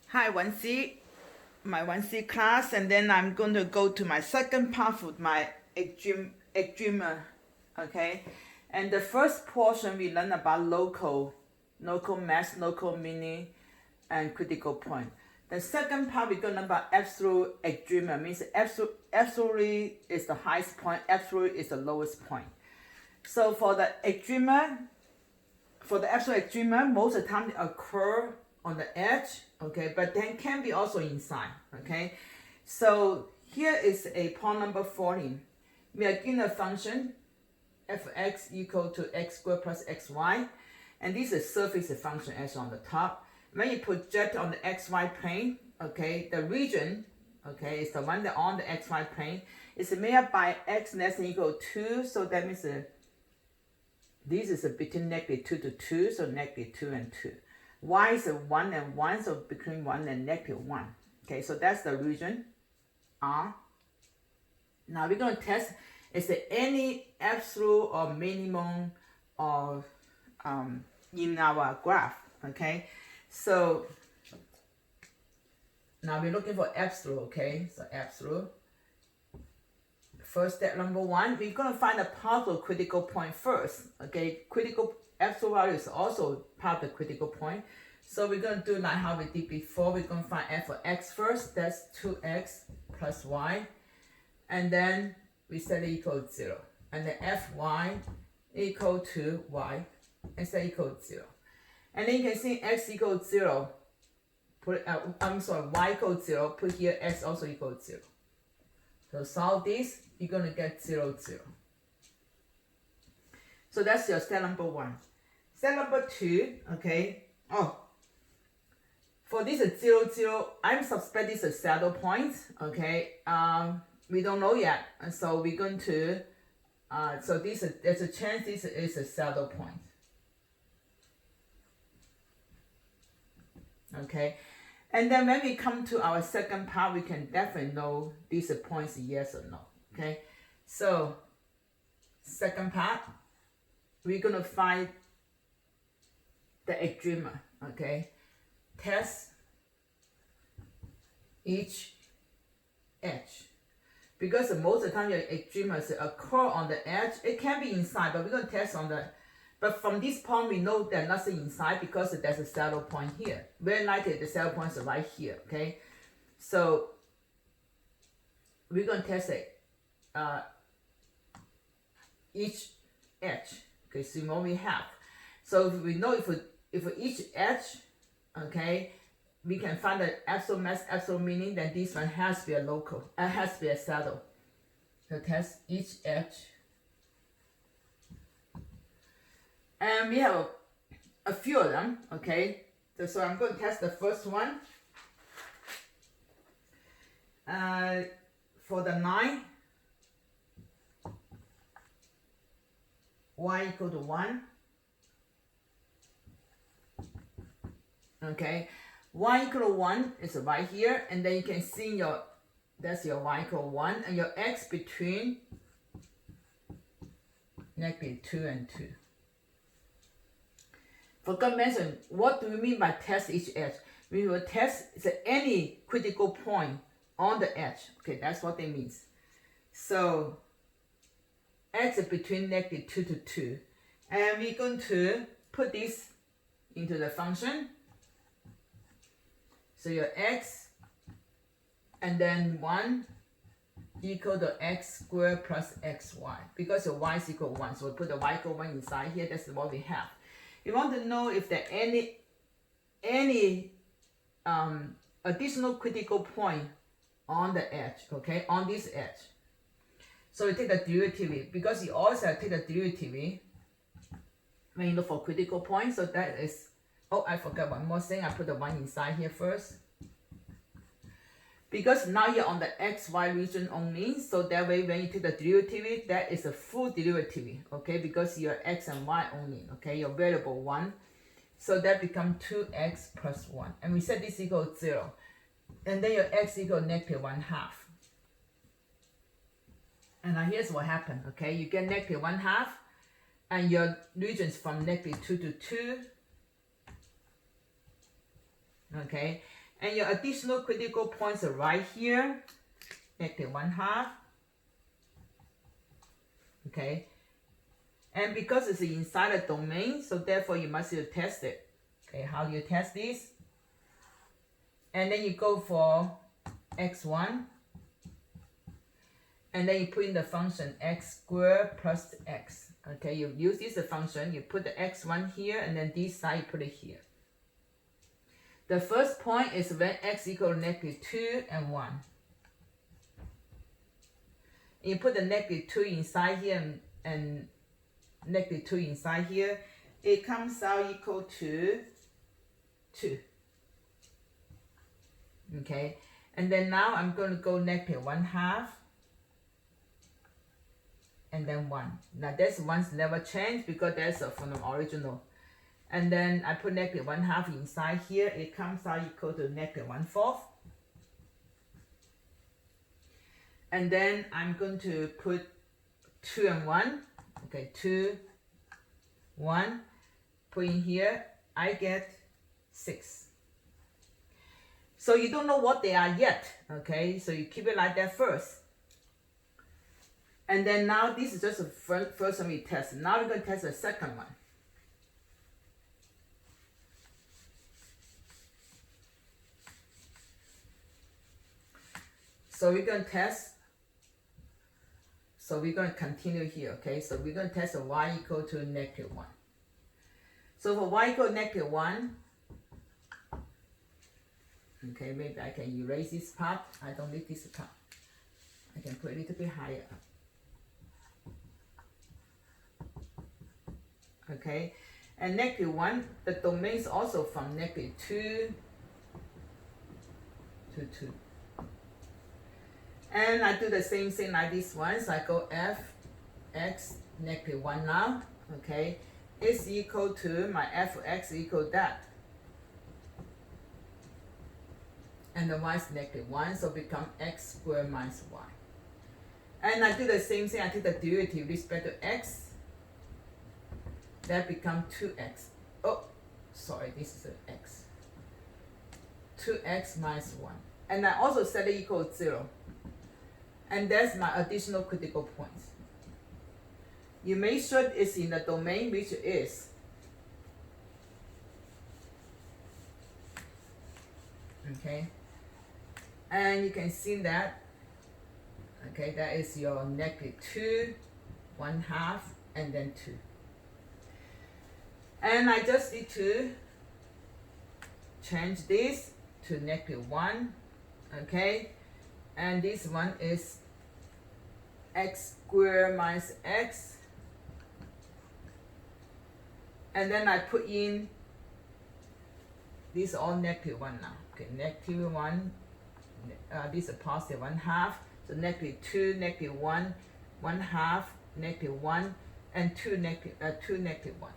Hi, 1C, my 1C class, and then I'm going to go to my second part of my eczema, okay? And the first portion we learn about local mass, local mini, and critical point. The second part we're going to learn about absolute eczema, means absolute is the highest point, absolute is the lowest point. So for the eczema, for the absolute eczema, most of the time they occur on the edge, okay, but then can be also inside, okay. So here is a point number 14. We are given a function f of x equal to x squared plus xy, and this is surface function as on the top. When you project on the xy plane, okay, the region, okay, is the one that on the xy plane is made up by x less than or equal to 2, so that means this is between -2 to 2, so -2 and 2. Y is 1 and 1, so between 1 and -1. Okay, so that's the region R. Now we're going to test, is there any absolute or minimum or in our graph, okay? So now we're looking for absolute, okay? So absolute. First step number 1, we're going to find a possible critical point first, okay? Critical absolute value is also part of the critical point. So we're going to do like how we did before. We're going to find f of x first. That's 2x plus y. And then we set it equal to 0. And then fy equal to y and set equal to 0. And then you can see x equal to 0. Y equal to 0. Put here x also equal to 0. So solve this, you're going to get 0, 0. So that's your step number 1. Step number 2, okay. Oh, for this 0, 0, I'm suspect this is a saddle point, okay. We don't know yet, and so we're going to, so there's a chance this is a saddle point. Okay. And then when we come to our second part, we can definitely know these points yes or no. Okay, so second part, we're gonna find the eczema. Okay, test each edge, because most of the time your eczema occur on the edge. It can be inside, but we're gonna test on the. But from this point, we know there's nothing inside because there's a saddle point here. Very likely the saddle point is right here, okay? So we're going to test it, each edge, okay, so what we have. So if we know if for each edge, okay, we can find the absolute mass, absolute meaning, then this one has to be a local, has to be a saddle. So test each edge. And we have a few of them, okay? So I'm going to test the first one. For the 9, y equal to 1. Okay, y equal to 1 is right here, and then you can see that's your y equal to 1, and your x between -2 and 2. Forgot to mention, what do we mean by test each edge? We will test any critical point on the edge. Okay, that's what it means. So x is between -2 to 2. And we're going to put this into the function. So your x and then 1 equal to x squared plus xy. Because your y is equal to 1. So we put the y equal to 1 inside here. That's what we have. We want to know if there are any additional critical point on the edge, okay, on this edge. So we take the derivative, because you always have to take the derivative when you look for critical points. So that is, oh, I forgot one more thing. I put the 1 inside here first. Because now you're on the xy region only, so that way when you take the derivative, that is a full derivative, okay, because you're x and y only, okay, your variable 1. So that becomes 2x plus 1. And we set this equal to 0. And then your x equal to -1/2. And now here's what happened, okay, you get -1/2, and your region is from -2 to 2. Okay, And your additional critical points are right here, negative 1/2. Okay, and because it's inside a domain, so therefore you must test it. Okay, how do you test this? And then you go for x1, and then you put in the function x squared plus x. Okay, you use this function, you put the x1 here, and then this side you put it here. The first point is when x equals negative 2 and 1. You put the negative 2 inside here and negative 2 inside here, it comes out equal to 2. Okay, and then now I'm going to go negative 1/2 and then 1. Now this one's never changed because that's from the original. And then I put negative 1/2 inside here, it comes out equal to negative 1/4. And then I'm going to put 2 and 1. Okay, 2, 1, put in here, I get 6. So you don't know what they are yet, okay? So you keep it like that first. And then now this is just the first one we test. Now we're going to test the second one. So we're going to test. So we're going to continue here, okay? So we're going to test the y equal to negative 1. So for y equal to negative 1, okay, maybe I can erase this part. I don't need this part. I can put it a little bit higher up. Okay, and negative 1, the domain is also from negative 2 to 2. And I do the same thing like this one. So I go f x negative 1 now. Okay, is equal to my f of x equal that. And the y is negative 1, so become x squared minus y. And I do the same thing, I take the derivative with respect to x. That becomes 2x. Oh, sorry, this is an x. 2x minus 1. And I also set it equal to 0. And that's my additional critical points. You make sure it's in the domain, which it is. Okay. And you can see that, okay, that is your negative 2, 1/2, and then 2. And I just need to change this to negative 1, okay, and this one is x squared minus x, and then I put in these all negative 1 now. Okay, negative 1, this is positive 1/2, so negative 2, negative 1, 1/2, negative 1, and 2 negative 1.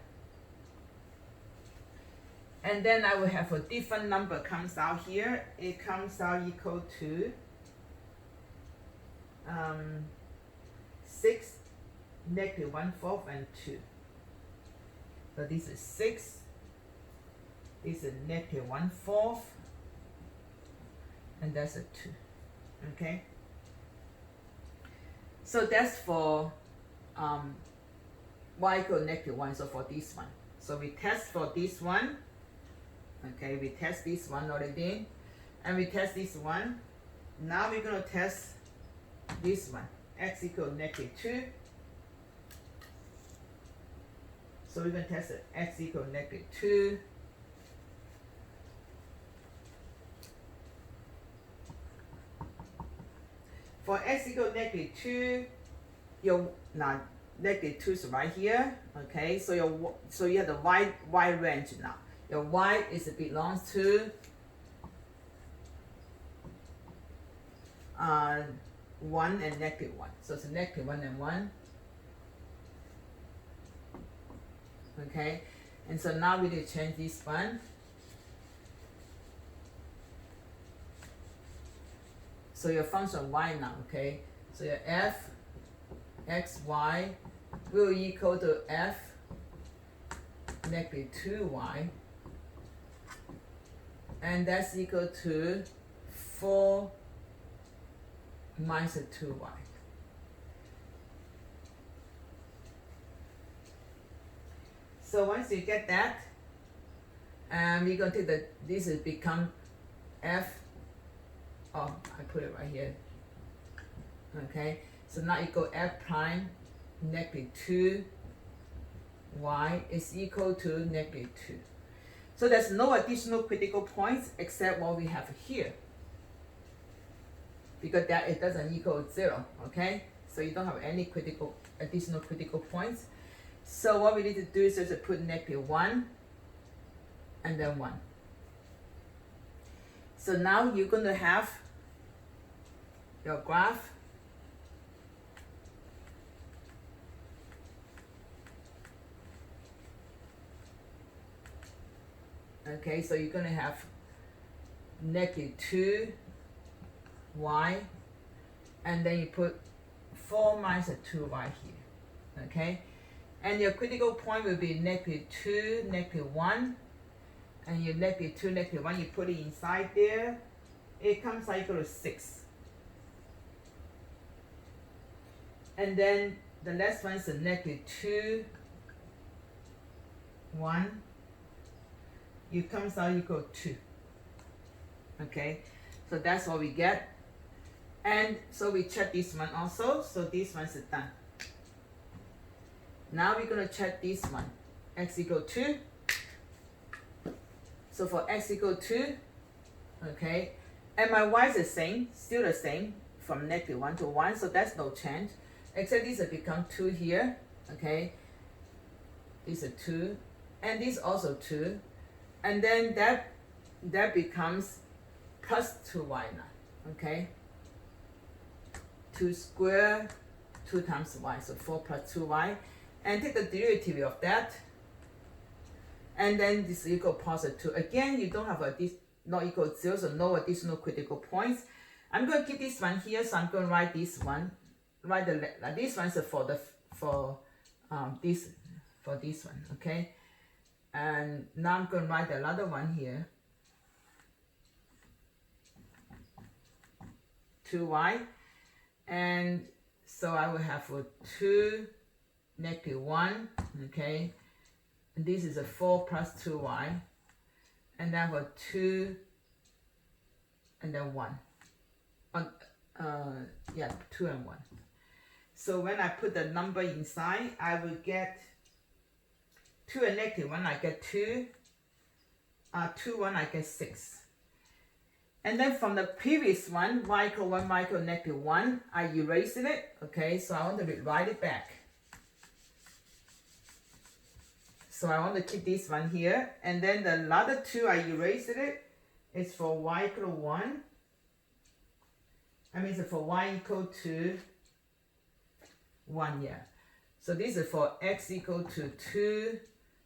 And then I will have a different number comes out here. It comes out equal to 6, negative 1/4, and 2. So this is 6. This is negative 1/4. And that's a 2. Okay. So that's for y equal negative 1. So for this one. So we test for this one. Okay, we test this one already, and we test this one. Now we're going to test this one, x equals negative 2. So we're going to test it, x equals negative 2. For x equals negative 2, now negative 2 is right here. Okay, so you have the y range now. Your y belongs to 1 and negative 1. So it's negative 1 and 1. Okay, and so now we need to change this one. So your function y now, okay? So your f x y will equal to f negative 2y and that's equal to 4 minus 2y. So once you get that, we're going to take this will become f, oh, I put it right here. Okay, so now equal f prime negative 2y is equal to negative 2. So there's no additional critical points except what we have here, because that it doesn't equal 0, okay? So you don't have any additional critical points. So what we need to do is just put negative 1 and then 1. So now you're going to have your graph. Okay, so you're going to have negative 2y, and then you put 4 minus 2y here, okay? And your critical point will be negative 2, negative 1, and your negative 2, negative 1, you put it inside there, it comes out equal to 6. And then the last one is a negative 2, 1, it comes out equal to 2. Okay, so that's what we get. And so we check this one also, so this one's done. Now we're going to check this one, x equal 2. So for x equal 2, okay, and my y is the same, still the same, from negative 1 to 1, so that's no change, except this will become 2 here, okay, this is 2, and this also 2, and then that becomes plus 2y now, okay, 2 squared, 2 times y, so 4 plus 2y, and take the derivative of that, and then this is equal positive 2. Again, you don't have this not equal to 0, so no additional critical points. I'm going to keep this one here, so I'm going to write this one. This one is for this one, okay? And now I'm going to write another one here. 2y, and so I will have 2 negative 1, okay? And this is a 4 plus 2y, and then for 2 and then 1. 2 and 1. So when I put the number inside, I will get 2 and negative 1, I get 2. 2, 1, I get 6. And then from the previous one, y equal 1, y equal negative 1, I erased it, okay? So I want to write it back. So I want to keep this one here, and then the other 2, I erased it. It's for y equal 1. I mean, it's for y equal to 1, yeah. So this is for x equal to 2.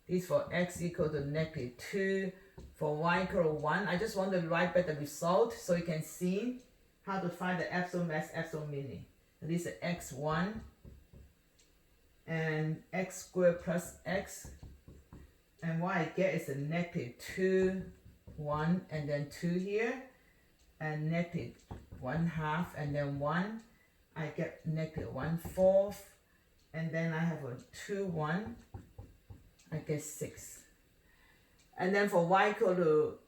This is for x equal to negative 2. For y equal to 1, I just want to write back the result so you can see how to find the absolute mass, absolute meaning. So this is x1 and x squared plus x. And what I get is a negative 2, 1, and then 2 here, and negative 1/2, and then 1. I get negative 1/4, and then I have a 2, 1. I get 6. And then for y equal to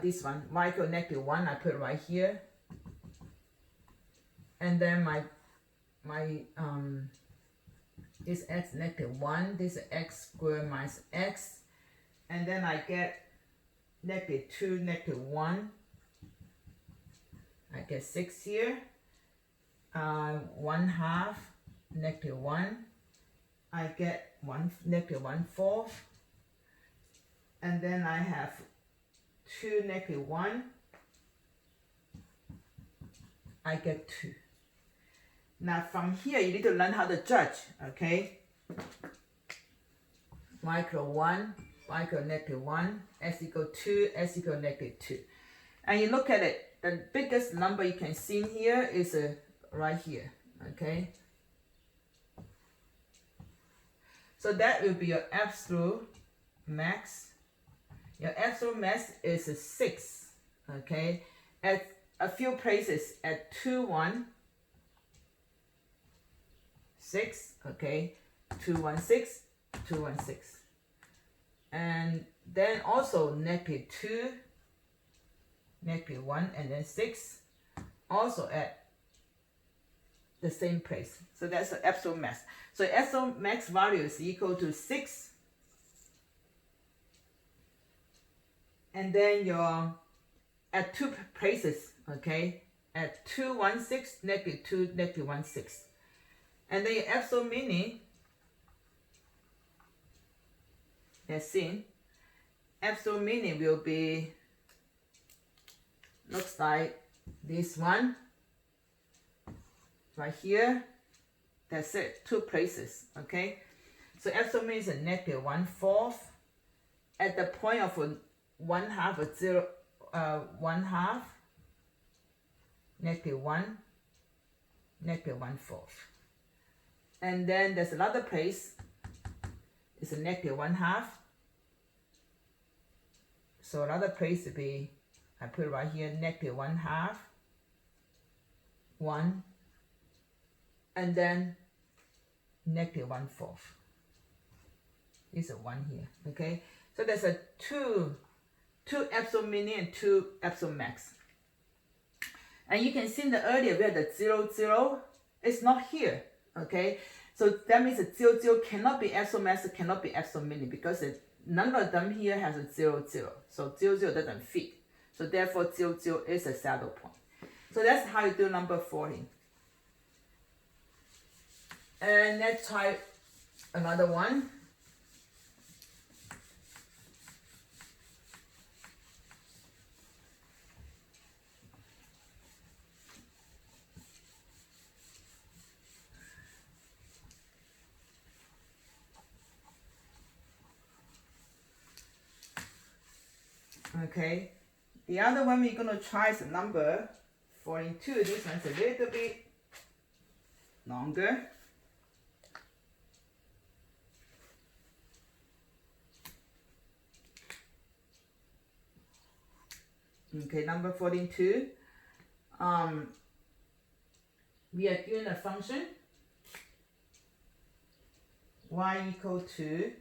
this one, y equal to negative 1, I put right here. And then this x negative 1, this is x squared minus x, and then I get negative 2, negative 1, I get 6 here, 1/2, negative 1, I get negative 1/4, and then I have 2, negative 1, I get 2. Now from here, you need to learn how to judge, okay? Y equal 1, y equal negative 1, x equal 2, x equal negative 2. And you look at it, the biggest number you can see here is right here, okay? So that will be your absolute max, Your absolute mass is 6, okay? At a few places at 2, 1, 6, okay? 2, 1, 6, 2, 1, 6. And then also negative 2, negative 1, and then 6, also at the same place. So that's the absolute mass. So absolute max value is equal to 6. And then your at 2 places, okay, at 2, 1, 6, negative 2, negative 1, 6. And then your absolute meaning, as seen, absolute meaning will be, looks like this one, right here. That's it, 2 places, okay? So absolute meaning is a negative 1/4 at the point of 1/2 of 0, 1/2, negative 1, negative 1/4. And then there's another place, it's a negative 1/2. So another place would be, I put it right here, negative 1/2, 1, and then negative 1/4. This is a 1 here, okay? So there's a two absolute meaning and 2 absolute max. And you can see that earlier we had the 0, 0. It's not here, okay? So that means that 0, 0 cannot be absolute max, it cannot be absolute meaning, because none of them here has a 0, 0. So 0, 0 doesn't fit. So therefore 0, 0 is a saddle point. So that's how you do number 14. And let's try another one. Okay, the other one we're going to try is number 42. This one's a little bit longer. Okay, number 42. We are given a function y equal to,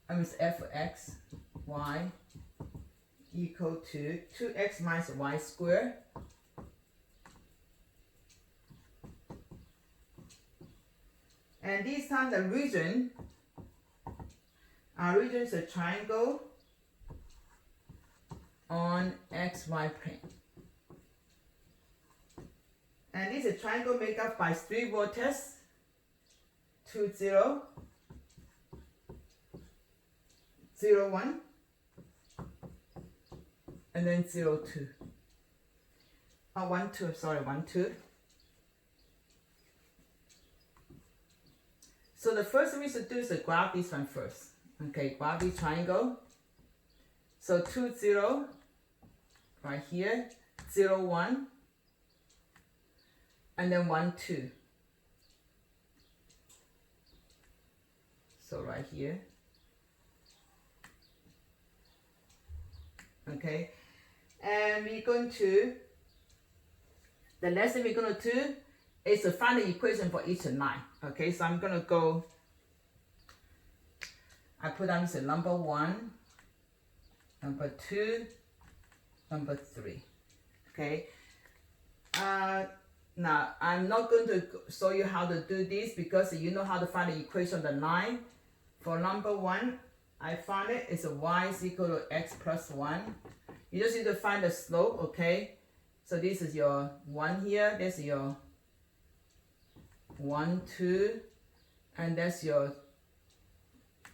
f of x, y equal to 2x minus y squared and this time the region, our region is a triangle on xy plane. And this is a triangle made up by 3 vertices, 2, 0, 0, 1, and then 0, 2. 1, 2, sorry, 1, 2. So the first thing we should do is to grab this one first. Okay, grab this triangle. So 2, 0, right here, 0, 1, and then 1, 2. So right here. Okay, and we're going to, the next thing we're going to do is to find the equation for each line. Okay, so I'm going to go, I put down this number 1, number 2, number 3. Okay, now I'm not going to show you how to do this because you know how to find the equation of the line. For number 1, I found it is a y is equal to x plus 1. You just need to find the slope, okay? So this is your 1 here, this is your 1, 2, and that's your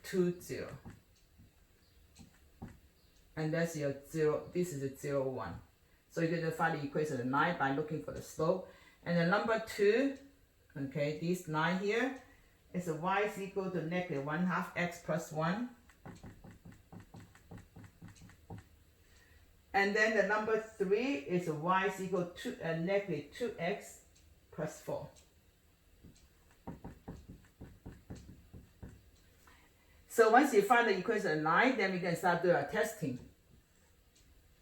2, 0. And that's your 0, this is a 0, 1. So you're going to find the equation of the line by looking for the slope. And then number 2, okay, this line here is a y is equal to negative 1/2 x plus 1. And then the number 3 is a y is equal to negative 2x plus 4. So once you find the equation of 9, then we can start doing our testing.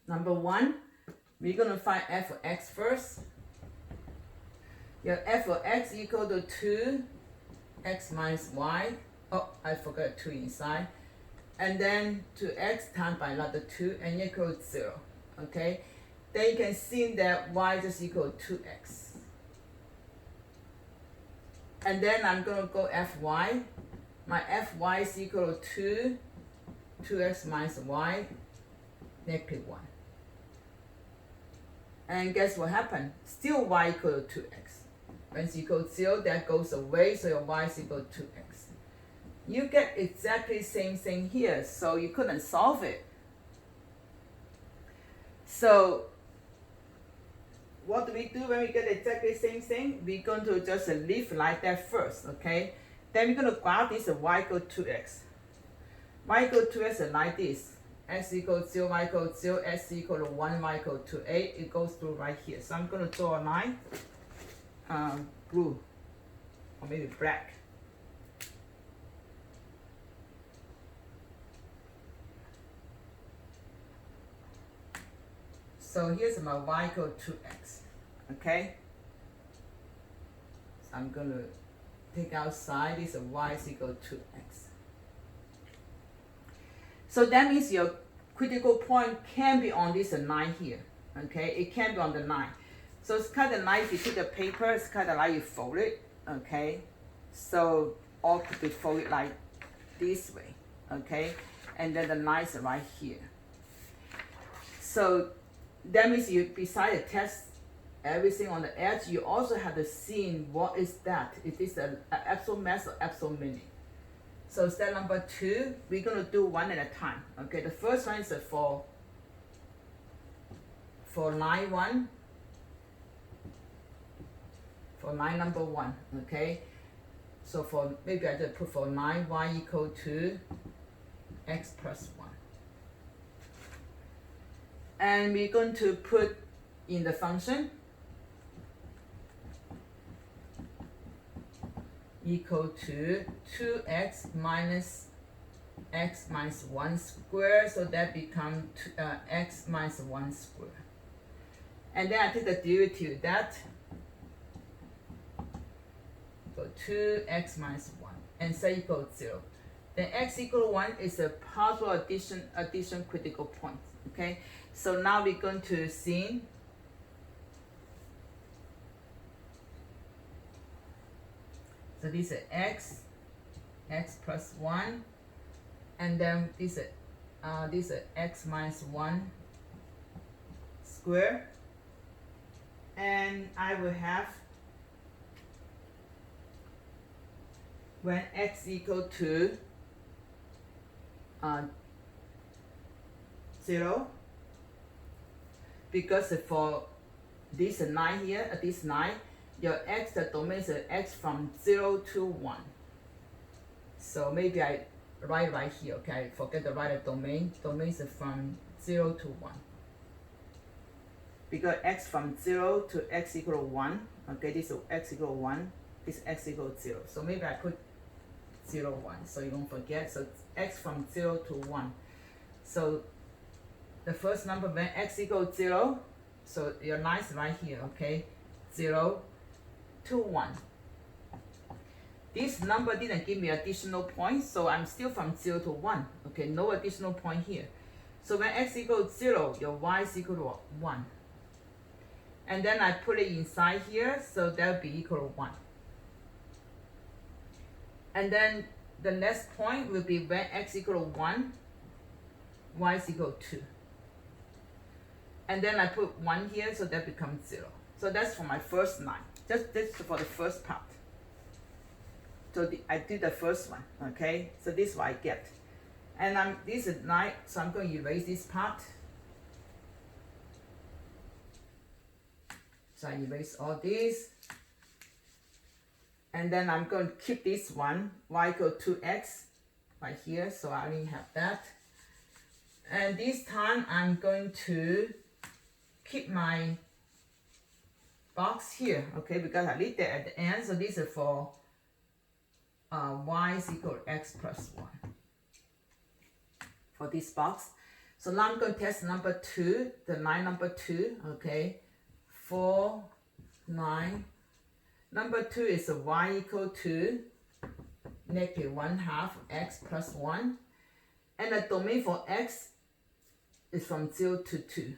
Number 1, we're going to find f of x first. Your f of x equal to 2x minus y. Oh, I forgot 2 inside. And then 2x times by another 2 and equal to 0. Okay? Then you can see that y just equal to 2x. And then I'm going to go fy. My fy is equal to 2x minus y, negative 1. And guess what happened? Still y equal to 2x. When it's equal to 0, that goes away, so your y is equal to 2x. You get exactly the same thing here, so you couldn't solve it. So what do we do when we get exactly the same thing? We're going to just leave like that first, okay? Then we're going to graph this y equal to 2x. Y equal to 2x is like this. X equal to 0, y equal to 0, x equal to 1, y equal to 8. It goes through right here. So I'm going to draw a line, blue, or maybe black. So here's my y equal to 2x, okay? So I'm going to take outside this y is equal to x. So that means your critical point can be on this 9 here, okay? It can be on the 9. So it's kind of like you take the paper, it's kind of like you fold it, okay? So all could be folded like this way, okay? And then the 9 is right here. So that means you, besides the test everything on the edge, you also have to see what is that. It is an absolute mass or absolute minute. So step number 2, we're going to do one at a time. Okay, the first one is for line 1, for line number 1. Okay, so for maybe I just put for line y equal to x plus 1. And we're going to put in the function equal to 2x minus x minus 1 squared, so that becomes x minus 1 squared. And then I take the derivative of that, so 2x minus 1, and say equal to 0. Then x equal to 1 is a possible addition critical point. Okay, so now we're going to see so this is x plus 1, and then this is x minus 1 square, and I will have when x equal to 0, because for this 9 here, this 9, your x, the domain is x from 0 to 1. So maybe I write right here, okay? Forget to write the domain. Domain is from 0 to 1. Because x from 0 to x equal to 1, okay, this is x equal to 1, this x equal to 0. So maybe I put 0, 1, so you don't forget. So x from 0 to 1. So the first number when x equals 0, so your line is right here, okay? 0 to 1. This number didn't give me additional points, so I'm still from 0 to 1. Okay, no additional point here. So when x equals 0, your y is equal to 1. And then I put it inside here, so that will be equal to 1. And then the next point will be when x equal to 1, y is equal to 2. And then I put 1 here, so that becomes 0. So that's for my first line. Just this for the first part. So I did the first one, okay? So this is what I get. And this is 9, so I'm going to erase this part. So I erase all these. And then I'm going to keep this one, y equal to x, right here, so I only have that. And this time I'm going to keep my box here, okay, because I leave that at the end. So this is for y is equal to x plus 1. for this box. So now I'm going to test number 2, the line number 2, okay? 4, 9. Number 2 is y equal to negative 1/2 x plus 1. And the domain for x is from 0 to 2.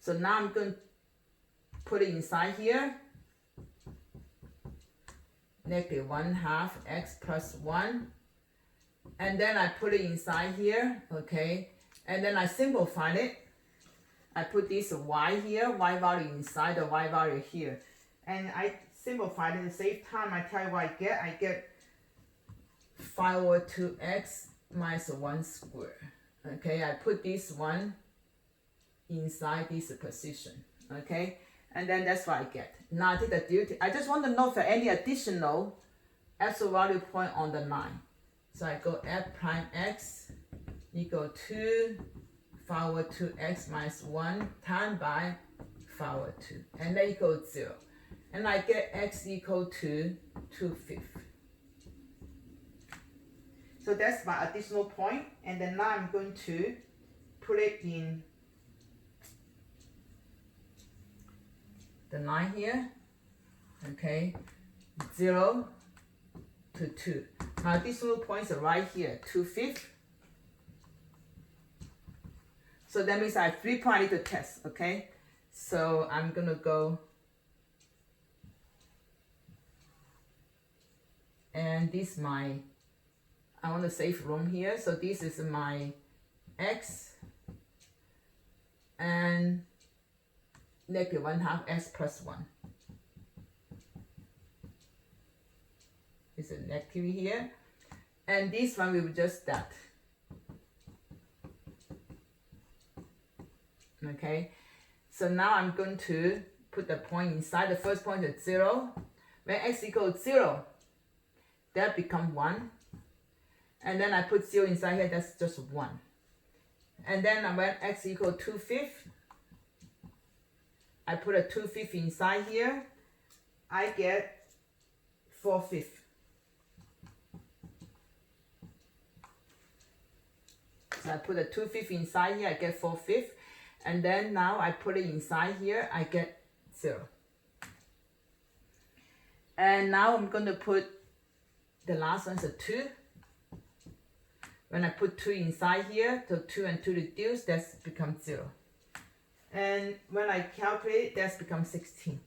So now I'm going to put it inside here. Negative 1/2 x plus 1. And then I put it inside here, okay? And then I simplify it. I put this y here, y value inside the y value here. And I simplified it at the same time. I tell you what I get. I get 5/2x minus 1 squared. Okay, I put this one inside this position. Okay, and then that's what I get. Now I take the derivative. I just want to know for any additional absolute value point on the line. So I go f prime x equal to 5/2x minus 1 times by 5/2, and that equals 0. And I get x equal to 2/5. So that's my additional point. And then now I'm going to put it in the line here. Okay, 0 to 2. My additional points are right here, 2/5. So that means I have 3 points I need to test, okay? So I'm gonna go, and this my, I want to save room here. So this is my x and negative 1/2 x plus 1. It's a negative here. And this one we will just start. Okay, so now I'm going to put the point inside. The first point is 0. When x equals 0, that becomes 1. And then I put 0 inside here, that's just 1. And then when x equals 2/5, I put a 2/5 inside here, I get 4/5. So I put a 2/5 inside here, I get 4/5. And then now I put it inside here, I get 0. And now I'm going to put the last one's a 2. When I put 2 inside here, so 2 and 2 reduce, that's becomes 0. And when I calculate, that's becomes 16.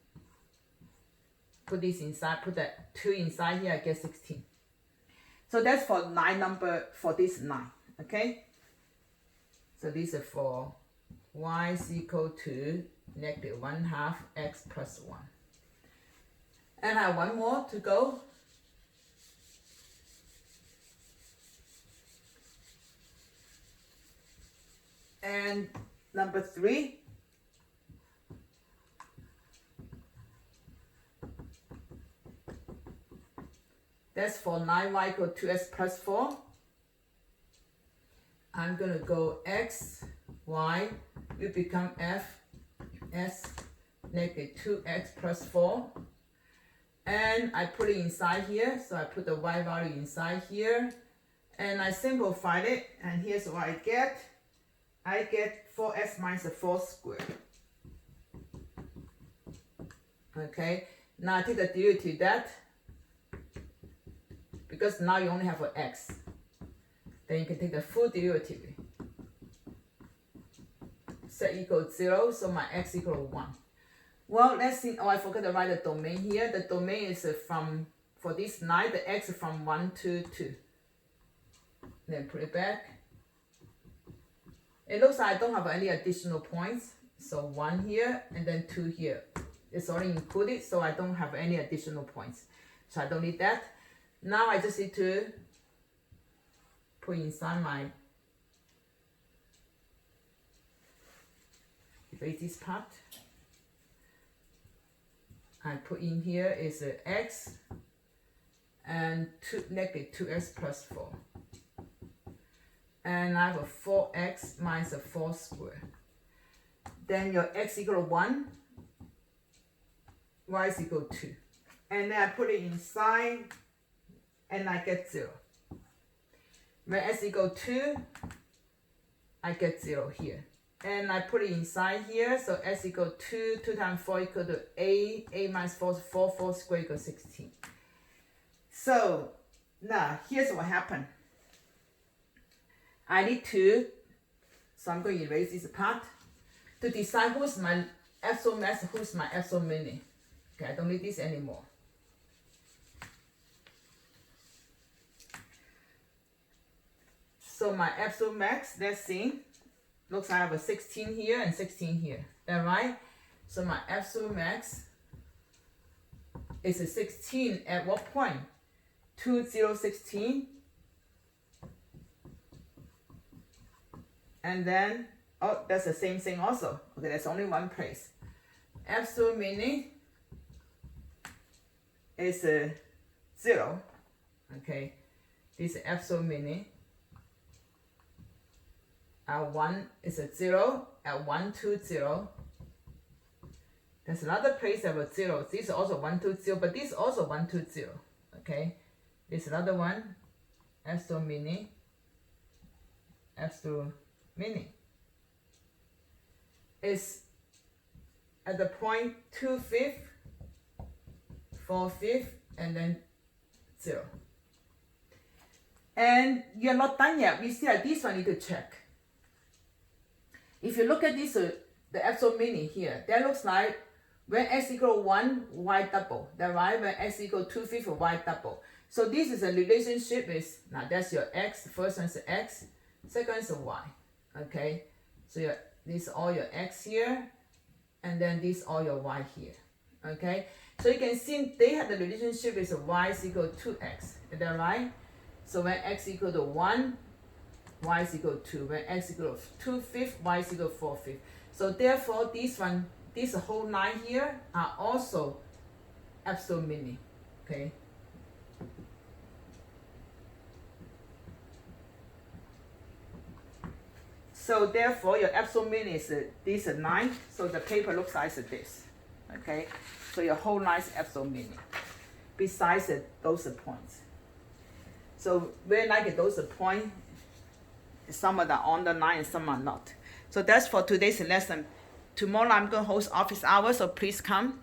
Put this inside, put that 2 inside here, I get 16. So that's for line number, for this line, okay? So these are for y is equal to negative 1/2 x plus 1. And I have one more to go. And number 3. That's for 9y equal to x plus 4. I'm going to go x, y will become f, s, negative 2x plus 4. And I put it inside here, so I put the y value inside here. And I simplified it, and here's what I get. I get 4x minus 4 squared. Okay, now I take the derivative of that, because now you only have an x. Then you can take the full derivative. Set equals 0, so my x equals 1. Well, let's see. Oh, I forgot to write the domain here. The domain is from, for this line, the x is from 1 to 2. Then put it back. It looks like I don't have any additional points. So 1 here and then 2 here. It's already included, so I don't have any additional points. So I don't need that. Now I just need to put inside my, erase this part. I put in here is a x and negative 2x plus 4. And I have a 4x minus a 4 squared. Then your x equal 1, y is equal 2. And then I put it inside and I get 0. When s equal 2, I get 0 here. And I put it inside here, so s equal 2, 2 times 4 equal to 8, 8 minus 4 is 4, 4 squared equals 16. So now here's what happened. I need to, so I'm going to erase this part, to decide who's my absolute max, who's my absolute mini. Okay, I don't need this anymore. So my absolute max, let's see. Looks like I have a 16 here and 16 here. That right? So my absolute max is a 16 at what point? 2, 0, 16. And then, oh, that's the same thing also. Okay, that's only one place. Absolute mini is a 0. Okay, this is absolute mini. At 1 is a 0, at 1, 2, 0. There's another place of a 0. This is also 1, 2, 0, but this is also 1, 2, 0. Okay, this is another one, absolute mini, absolute mini. It's at the point 2 fifths, 4 fifths, and then 0. And you're not done yet. We still have this one need to check. If you look at this, the absolute mini here, that looks like when x equal 1, y double. That right? When x equal 2 fifths, y double. So this is a relationship is, now that's your x, first one is x, second is y. Okay? So this is all your x here, and then this all your y here. Okay? So you can see they have the relationship is y is equal to x. Is that right? So when x equal to 1, y is equal to 2. When x equal to 2 fifths, y is equal to 4 fifths. So therefore, this whole line here are also absolute mini. Okay. So therefore, your absolute mini is this 9. So the paper looks like this. Okay. So your whole line is absolute mini. Besides those points. So when I get those points, some of them are on the line and some are not. So that's for today's lesson. Tomorrow I'm going to host office hours, so please come.